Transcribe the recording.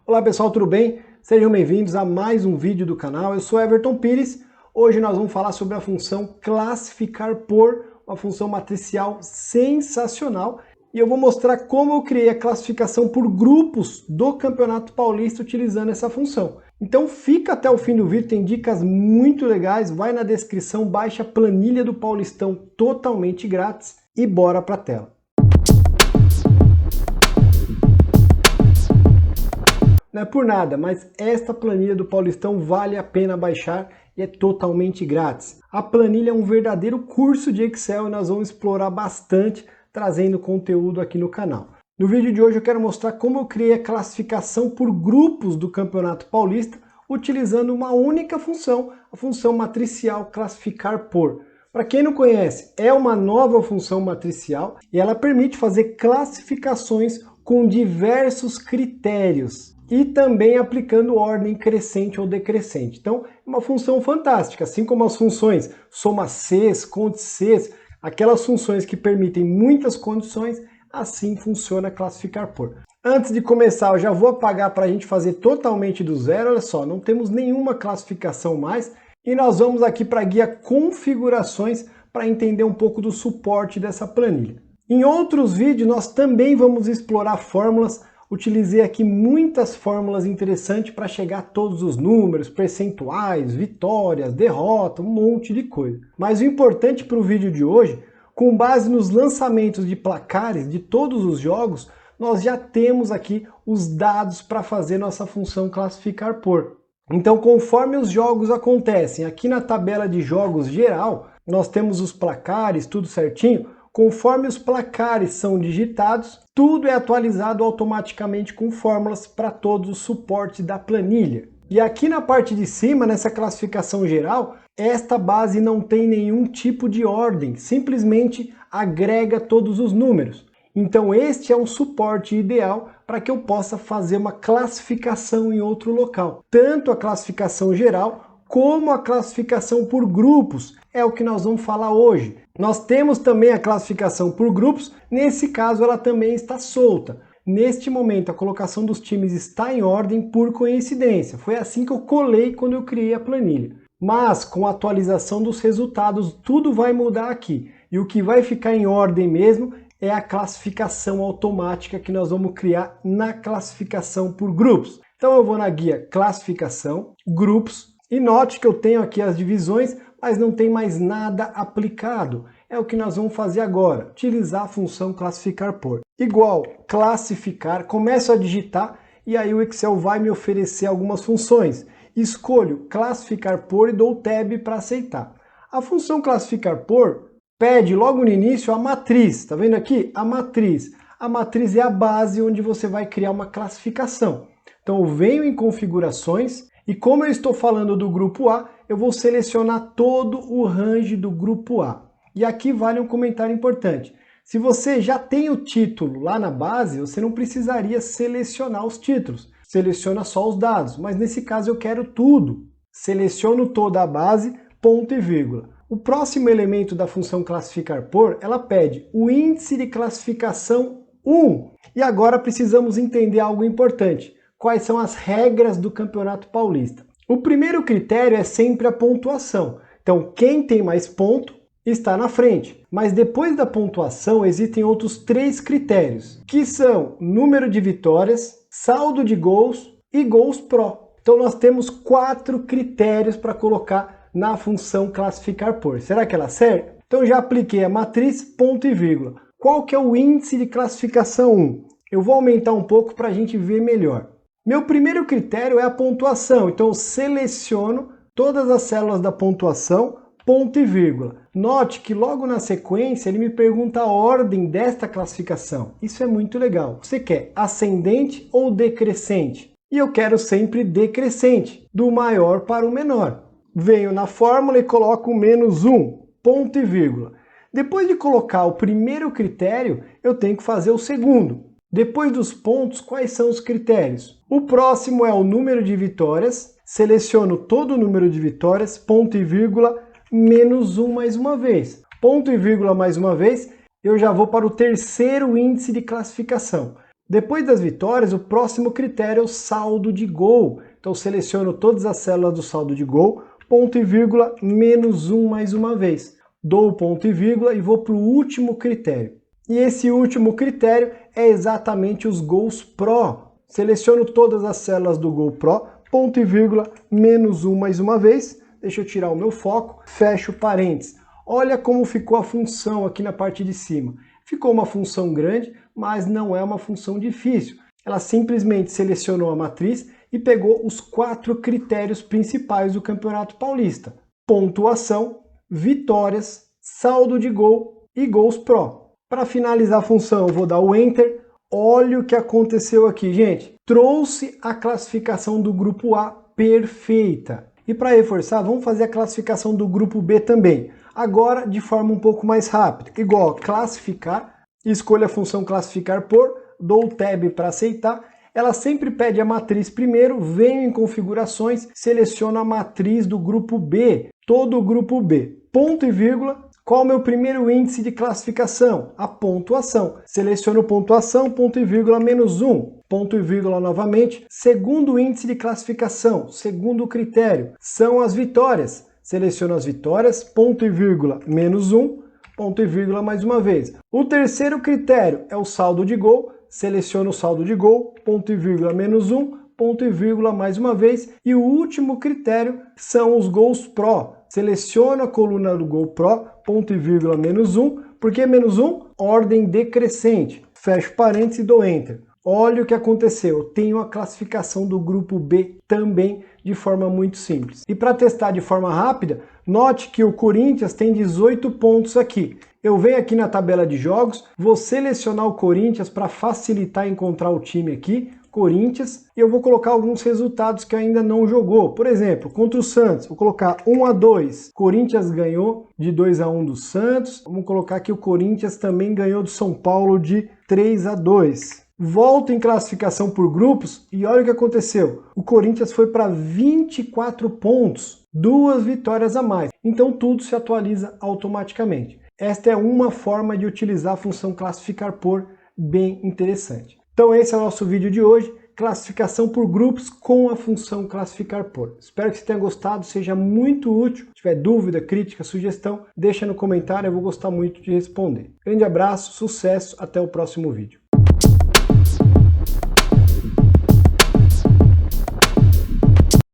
Olá pessoal, tudo bem? Sejam bem-vindos a mais um vídeo do canal. Eu sou Everton Pires. Hoje nós vamos falar sobre a função classificar por, uma função matricial sensacional. E eu vou mostrar como eu criei a classificação por grupos do Campeonato Paulista utilizando essa função. Então fica até o fim do vídeo, tem dicas muito legais. Vai na descrição, baixa a planilha do Paulistão totalmente grátis e bora para a tela. Não é por nada, mas esta planilha do Paulistão vale a pena baixar e é totalmente grátis. A planilha é um verdadeiro curso de Excel e nós vamos explorar bastante trazendo conteúdo aqui no canal. No vídeo de hoje eu quero mostrar como eu criei a classificação por grupos do Campeonato Paulista utilizando uma única função, a função matricial classificar por. Para quem não conhece, é uma nova função matricial e ela permite fazer classificações com diversos critérios e também aplicando ordem crescente ou decrescente. Então, é uma função fantástica, assim como as funções soma Cs, conte Cs, aquelas funções que permitem muitas condições, assim funciona classificar por. Antes de começar, eu já vou apagar para a gente fazer totalmente do zero. Olha só, não temos nenhuma classificação mais e nós vamos aqui para a guia configurações para entender um pouco do suporte dessa planilha. Em outros vídeos nós também vamos explorar fórmulas. Utilizei aqui muitas fórmulas interessantes para chegar a todos os números, percentuais, vitórias, derrota, um monte de coisa. Mas o importante para o vídeo de hoje, com base nos lançamentos de placares de todos os jogos, nós já temos aqui os dados para fazer nossa função classificar por. Então, conforme os jogos acontecem, aqui na tabela de jogos geral, nós temos os placares, tudo certinho. Conforme os placares são digitados, tudo é atualizado automaticamente com fórmulas para todos os suportes da planilha. E aqui na parte de cima, nessa classificação geral, esta base não tem nenhum tipo de ordem, simplesmente agrega todos os números. Então este é um suporte ideal para que eu possa fazer uma classificação em outro local. Tanto a classificação geral como a classificação por grupos, é o que nós vamos falar hoje. Nós temos também a classificação por grupos, nesse caso ela também está solta. Neste momento a colocação dos times está em ordem por coincidência, foi assim que eu colei quando eu criei a planilha. Mas com a atualização dos resultados tudo vai mudar aqui, e o que vai ficar em ordem mesmo é a classificação automática que nós vamos criar na classificação por grupos. Então eu vou na guia classificação, grupos, e note que eu tenho aqui as divisões, mas não tem mais nada aplicado. É o que nós vamos fazer agora, utilizar a função classificar por. Igual classificar, começo a digitar e aí o Excel vai me oferecer algumas funções. Escolho classificar por e dou Tab para aceitar. A função classificar por pede logo no início a matriz, tá vendo aqui? A matriz. A matriz é a base onde você vai criar uma classificação. Então eu venho em configurações, e como eu estou falando do grupo A, eu vou selecionar todo o range do grupo A. E aqui vale um comentário importante. Se você já tem o título lá na base, você não precisaria selecionar os títulos. Seleciona só os dados, mas nesse caso eu quero tudo. Seleciono toda a base, ponto e vírgula. O próximo elemento da função classificar por, ela pede o índice de classificação 1. E agora precisamos entender algo importante. Quais são as regras do Campeonato Paulista? O primeiro critério é sempre a pontuação. Então, quem tem mais ponto está na frente. Mas depois da pontuação, existem outros 3 critérios, que são número de vitórias, saldo de gols e gols pró. Então, nós temos 4 critérios para colocar na função classificar por. Será que ela serve? Então, já apliquei a matriz, ponto e vírgula. Qual que é o índice de classificação 1? Eu vou aumentar um pouco para a gente ver melhor. Meu primeiro critério é a pontuação, então eu seleciono todas as células da pontuação, ponto e vírgula. Note que logo na sequência ele me pergunta a ordem desta classificação. Isso é muito legal. Você quer ascendente ou decrescente? E eu quero sempre decrescente, do maior para o menor. Venho na fórmula e coloco -1, ponto e vírgula. Depois de colocar o primeiro critério, eu tenho que fazer o segundo. Depois dos pontos, quais são os critérios? O próximo é o número de vitórias, seleciono todo o número de vitórias, ponto e vírgula, -1 mais uma vez. Ponto e vírgula mais uma vez, eu já vou para o terceiro índice de classificação. Depois das vitórias, o próximo critério é o saldo de gol. Então seleciono todas as células do saldo de gol, ponto e vírgula, menos 1 mais uma vez. Dou o ponto e vírgula e vou para o último critério. E esse último critério é exatamente os gols pró. Seleciono todas as células do gol pró, ponto e vírgula, menos 1 mais uma vez. Deixa eu tirar o meu foco, fecho parênteses. Olha como ficou a função aqui na parte de cima. Ficou uma função grande, mas não é uma função difícil. Ela simplesmente selecionou a matriz e pegou os 4 critérios principais do Campeonato Paulista: pontuação, vitórias, saldo de gol e gols pró. Para finalizar a função, eu vou dar o Enter. Olha o que aconteceu aqui, gente. Trouxe a classificação do grupo A perfeita. E para reforçar, vamos fazer a classificação do grupo B também. Agora, de forma um pouco mais rápida. Igual classificar, escolha a função classificar por, dou o tab para aceitar. Ela sempre pede a matriz primeiro, venho em configurações, seleciono a matriz do grupo B, todo o grupo B. Ponto e vírgula. Qual é o meu primeiro índice de classificação? A pontuação. Seleciono pontuação, ponto e vírgula, menos 1. Ponto e vírgula novamente. Segundo índice de classificação, segundo critério, são as vitórias. Seleciono as vitórias, ponto e vírgula, menos 1, ponto e vírgula mais uma vez. O terceiro critério é o saldo de gol. Seleciono o saldo de gol, ponto e vírgula, menos 1, ponto e vírgula mais uma vez. E o último critério são os gols pró. Seleciono a coluna do gol pró, ponto e vírgula, menos 1. Por que menos 1? Ordem decrescente. Fecho parênteses e dou Enter. Olha o que aconteceu. Tenho a classificação do grupo B também de forma muito simples. E para testar de forma rápida, note que o Corinthians tem 18 pontos aqui. Eu venho aqui na tabela de jogos, vou selecionar o Corinthians para facilitar encontrar o time aqui. Corinthians, e eu vou colocar alguns resultados que ainda não jogou. Por exemplo, contra o Santos, vou colocar 1-2. Corinthians ganhou de 2-1 do Santos. Vamos colocar que o Corinthians também ganhou do São Paulo de 3-2. Volto em classificação por grupos e olha o que aconteceu. O Corinthians foi para 24 pontos, 2 vitórias a mais. Então tudo se atualiza automaticamente. Esta é uma forma de utilizar a função classificar por bem interessante. Então esse é o nosso vídeo de hoje, classificação por grupos com a função classificar por. Espero que você tenha gostado, seja muito útil. Se tiver dúvida, crítica, sugestão, deixa no comentário, eu vou gostar muito de responder. Grande abraço, sucesso, até o próximo vídeo.